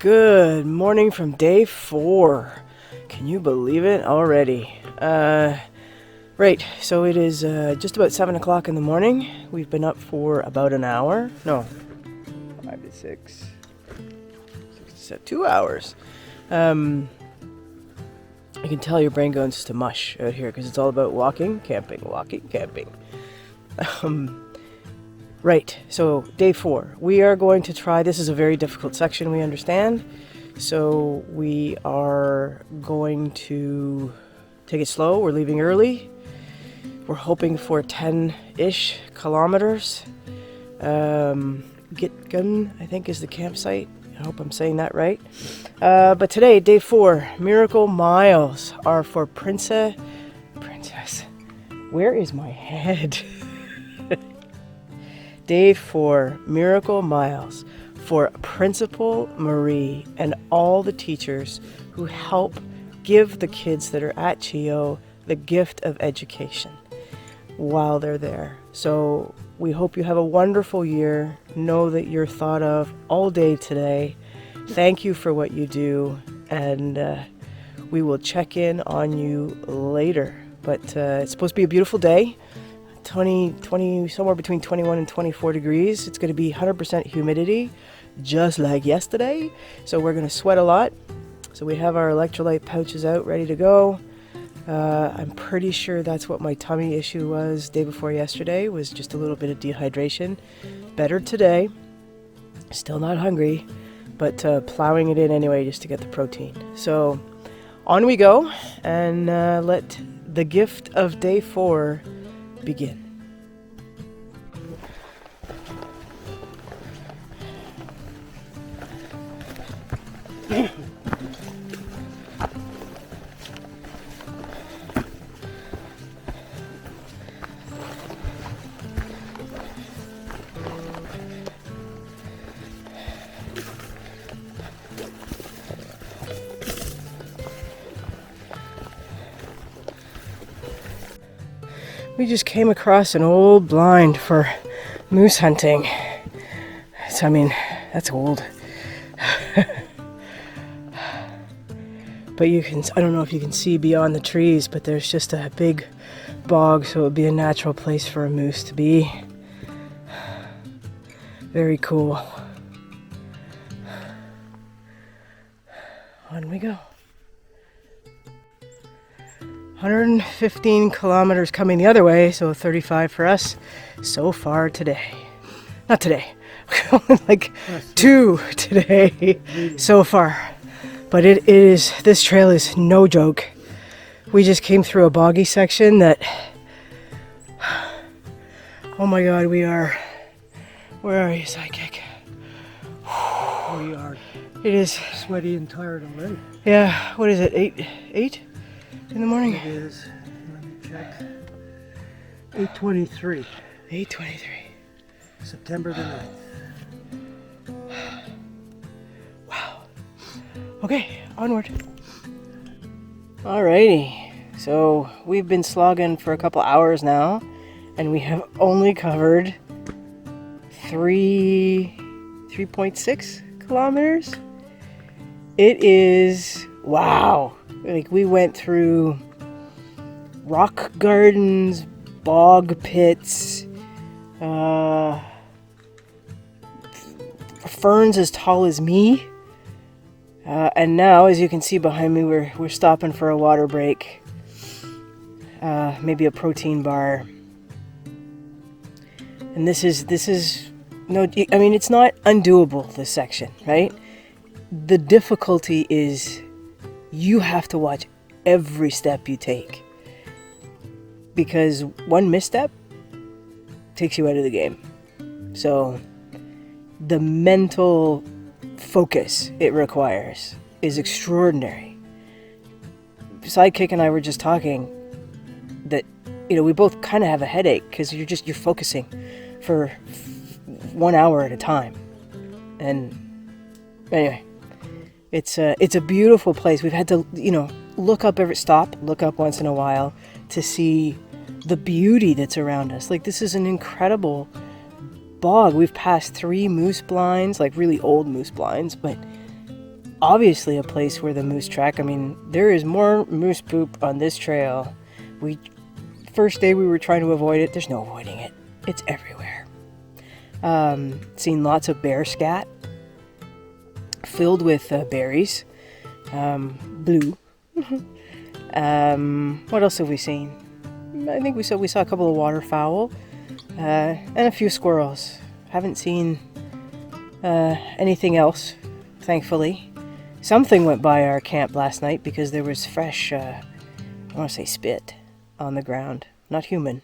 Good morning from day 4. Can you believe it already? Right, so it is just about 7 o'clock in the morning. We've been up for about an hour. No, 5 to 6. 2 hours. I can tell your brain goes to mush out here because it's all about walking, camping. Right, so day 4. We are going to try, this is a very difficult section, we understand. So we are going to take it slow. We're leaving early. We're hoping for 10-ish kilometers. Gitgun, I think, is the campsite. I hope I'm saying that right. But today, day 4, Miracle Miles are for Princess. Where is my head? Day 4, Miracle Miles for Principal Marie and all the teachers who help give the kids that are at CHEO the gift of education while they're there. So we hope you have a wonderful year. Know that you're thought of all day today. Thank you for what you do, and we will check in on you later. But it's supposed to be a beautiful day. 20, somewhere between 21 and 24 degrees. It's going to be 100% humidity, just like yesterday. So we're going to sweat a lot. So we have our electrolyte pouches out, ready to go. I'm pretty sure that's what my tummy issue was day before yesterday, was just a little bit of dehydration. Better today. Still not hungry, but plowing it in anyway just to get the protein. So on we go, and let the gift of day 4 begin. We just came across an old blind for moose hunting. That's old. But I don't know if you can see beyond the trees, but there's just a big bog, so it would be a natural place for a moose to be. Very cool. On we go. 115 kilometers coming the other way, so 35 for us so far today. Not today, like 2 today so far. But this trail is no joke. We just came through a boggy section that, oh my God, where are you, sidekick? We are. It is Sweaty and tired already. Yeah, what is it, 8 in the morning? It is, let me check, 8:23. 8:23. September the 9th. Wow. Okay, onward. Alrighty, so we've been slogging for a couple hours now, and we have only covered 3.6 kilometers. It is, wow. Like, we went through rock gardens, bog pits, ferns as tall as me, and now, as you can see behind me, we're stopping for a water break, maybe a protein bar. And this is no, I mean, it's not undoable, this section, right? The difficulty is you have to watch every step you take, because one misstep takes you out of the game. So the mental focus it requires is extraordinary. Sidekick and I were just talking that, we both kind of have a headache because you're focusing for 1 hour at a time. And anyway, it's a beautiful place. We've had to, look up once in a while to see the beauty that's around us. Like, this is an incredible bog. We've passed 3 moose blinds, like really old moose blinds, but obviously a place where the moose track. I mean, there is more moose poop on this trail. First day we were trying to avoid it. There's no avoiding it. It's everywhere. Seen lots of bear scat filled with berries. Blue. What else have we seen? I think we saw a couple of waterfowl and a few squirrels. Haven't seen anything else, thankfully. Something went by our camp last night because there was fresh, I want to say spit on the ground. Not human.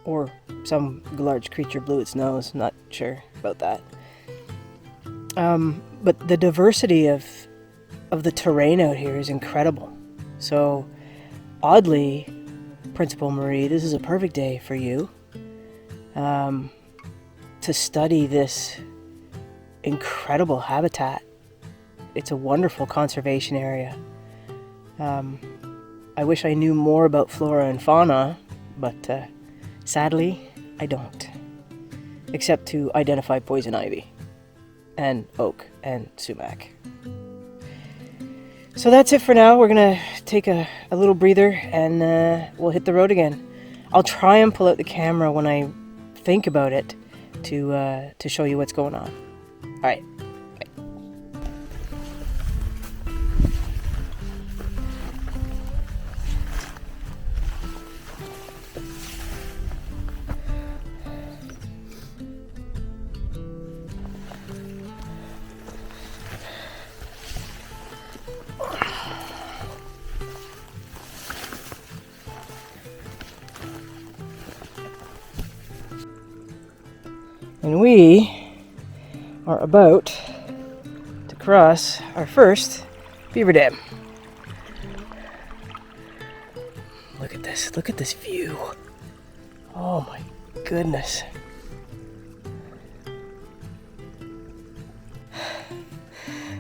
Or some large creature blew its nose. Not sure about that. But the diversity of the terrain out here is incredible. So, oddly, Principal Marie, this is a perfect day for you to study this incredible habitat. It's a wonderful conservation area. I wish I knew more about flora and fauna, but sadly, I don't. Except to identify poison ivy and oak and sumac. So that's it for now. We're gonna take a little breather and we'll hit the road again. I'll try and pull out the camera when I think about it to show you what's going on. All right. And we are about to cross our first beaver dam. Look at this view. Oh my goodness.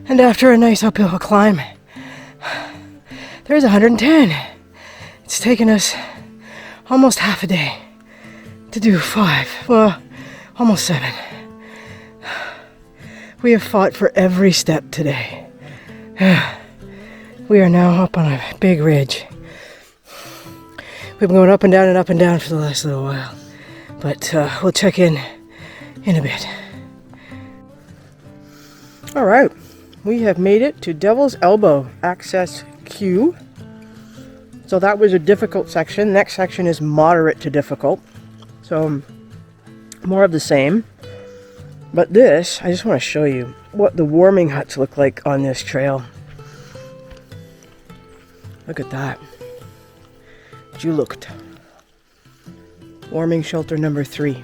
And after a nice uphill climb, there's 110. It's taken us almost half a day to do 5. Well, almost 7. We have fought for every step today. We are now up on a big ridge. We've been going up and down for the last little while. But we'll check in a bit. All right. We have made it to Devil's Elbow Access Q. So that was a difficult section. Next section is moderate to difficult. So more of the same. But this, I just want to show you what the warming huts look like on this trail. Look at that. Looked. Warming shelter number 3.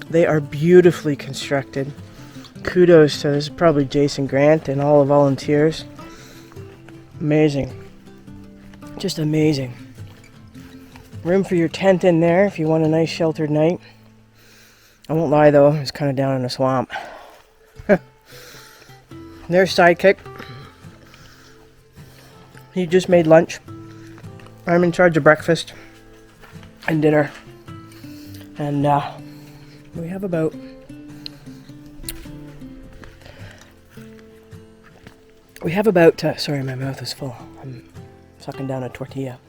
They are beautifully constructed. Kudos to this is probably Jason Grant and all the volunteers. Amazing. Just amazing. Room for your tent in there if you want a nice sheltered night. I won't lie though, it's kind of down in a swamp. There's Sidekick. He just made lunch. I'm in charge of breakfast and dinner. And we have about sorry, my mouth is full. I'm sucking down a tortilla.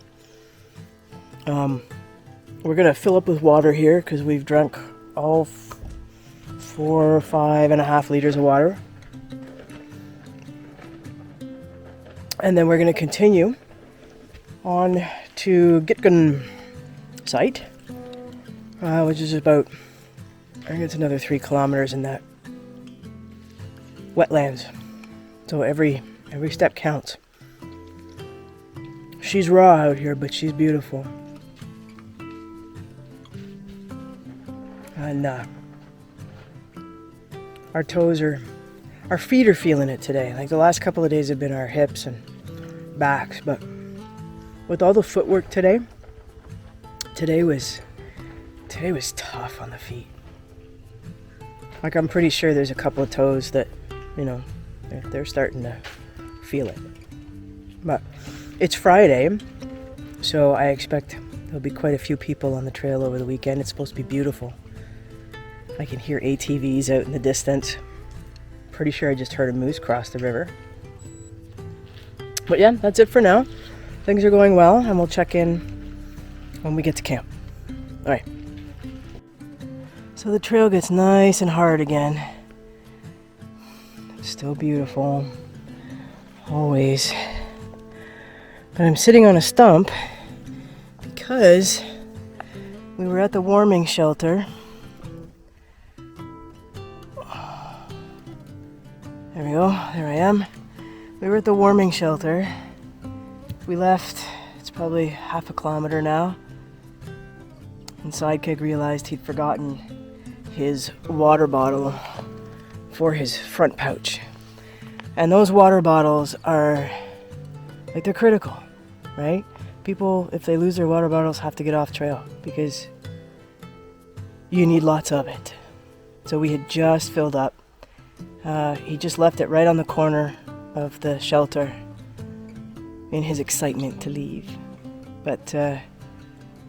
We're gonna fill up with water here because we've drunk all 4 or 5.5 liters of water. And then we're gonna continue on to Gitgun site, which is about, I think it's another 3 kilometers in that wetlands. So every step counts. She's raw out here, but she's beautiful. And our feet are feeling it today. Like the last couple of days have been our hips and backs, but with all the footwork today was tough on the feet. Like I'm pretty sure there's a couple of toes that, you know, they're starting to feel it. But it's Friday, so I expect there'll be quite a few people on the trail over the weekend. It's supposed to be beautiful. I can hear ATVs out in the distance. Pretty sure I just heard a moose cross the river. But yeah, that's it for now. Things are going well, and we'll check in when we get to camp. All right. So the trail gets nice and hard again. It's still beautiful, always. But I'm sitting on a stump because we were at the warming shelter. There we go, there I am. We were at the warming shelter. We left, it's probably half a kilometer now. And Sidekick realized he'd forgotten his water bottle for his front pouch. And those water bottles are, like, they're critical, right? People, if they lose their water bottles, have to get off trail because you need lots of it. So we had just filled up. He just left it right on the corner of the shelter in his excitement to leave. But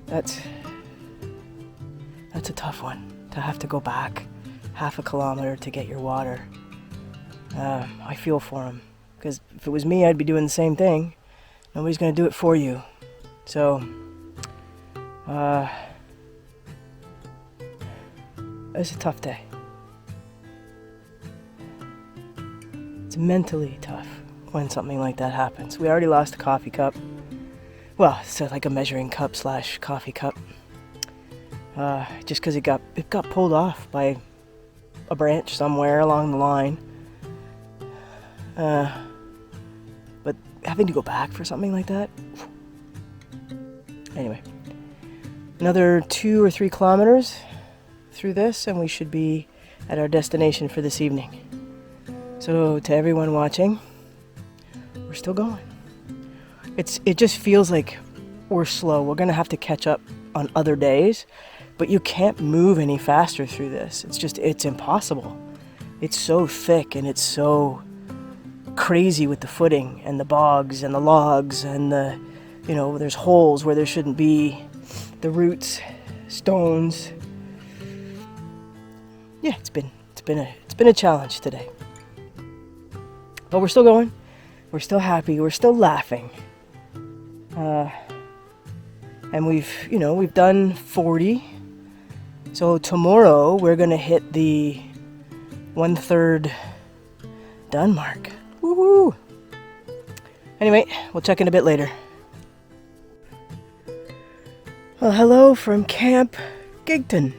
that's a tough one, to have to go back half a kilometer to get your water. I feel for him, because if it was me, I'd be doing the same thing. Nobody's going to do it for you. So, it's a tough day. It's mentally tough when something like that happens. We already lost a coffee cup. Well, it's like a measuring cup / coffee cup. Just because it got pulled off by a branch somewhere along the line. But having to go back for something like that. Anyway, another 2 or 3 kilometers through this, and we should be at our destination for this evening. So to everyone watching, we're still going. It just feels like we're slow. We're gonna have to catch up on other days, but you can't move any faster through this. It's impossible. It's so thick and it's so crazy with the footing and the bogs and the logs and there's holes where there shouldn't be, the roots, stones. Yeah, it's been a challenge today. But we're still going. We're still happy. We're still laughing. And we've done 40. So tomorrow we're gonna hit the 1/3 done mark. Woohoo! Anyway, we'll check in a bit later. Well, hello from Camp Gigton.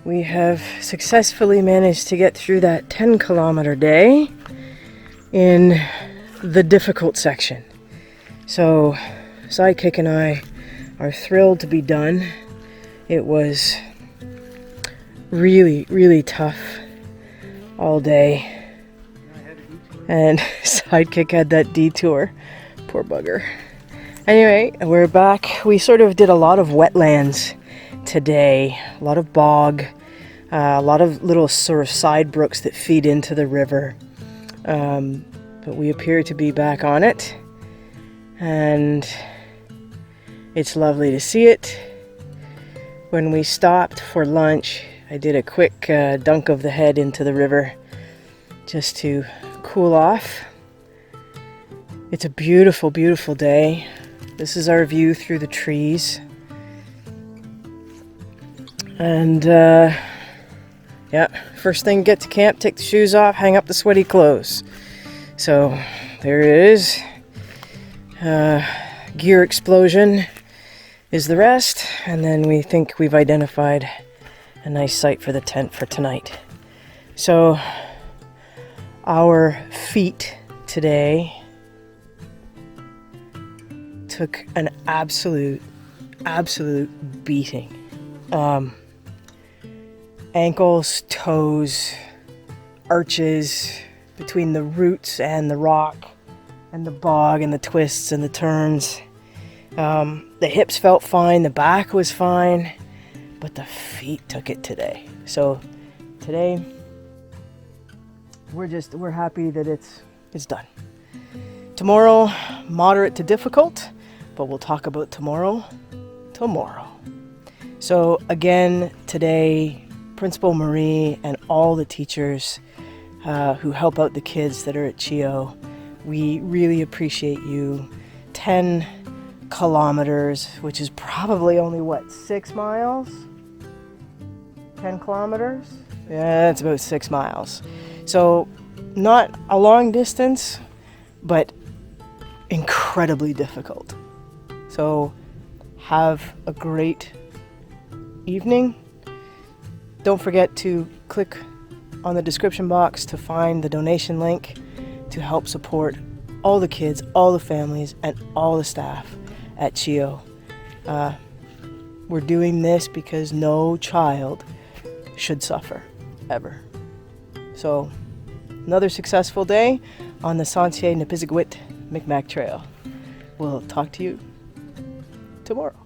We have successfully managed to get through that 10-kilometer day in the difficult section. So, Sidekick and I are thrilled to be done. It was really, really tough all day. And Sidekick had that detour. Poor bugger. Anyway, we're back. We sort of did a lot of wetlands today. A lot of bog. A lot of little sort of side brooks that feed into the river. But we appear to be back on it. And it's lovely to see it. When we stopped for lunch, I did a quick dunk of the head into the river just to cool off. It's a beautiful, beautiful day. This is our view through the trees. And yeah, first thing, get to camp, take the shoes off, hang up the sweaty clothes. So there it is. Gear explosion is the rest, and then we think we've identified a nice site for the tent for tonight. So our feet today took an absolute beating. Ankles, toes, arches between the roots and the rock and the bog and the twists and the turns. The hips felt fine, the back was fine, but the feet took it today. So today we're happy that it's done. Tomorrow, moderate to difficult, but we'll talk about tomorrow. So again, today Principal Marie and all the teachers who help out the kids that are at CHEO. We really appreciate you. 10 kilometers, which is probably only, what, 6 miles? 10 kilometers? Yeah, it's about 6 miles. So not a long distance, but incredibly difficult. So have a great evening. Don't forget to click on the description box to find the donation link to help support all the kids, all the families, and all the staff at CHEO. We're doing this because no child should suffer, ever. So, another successful day on the Sentier Nepisiguit Micmac Trail. We'll talk to you tomorrow.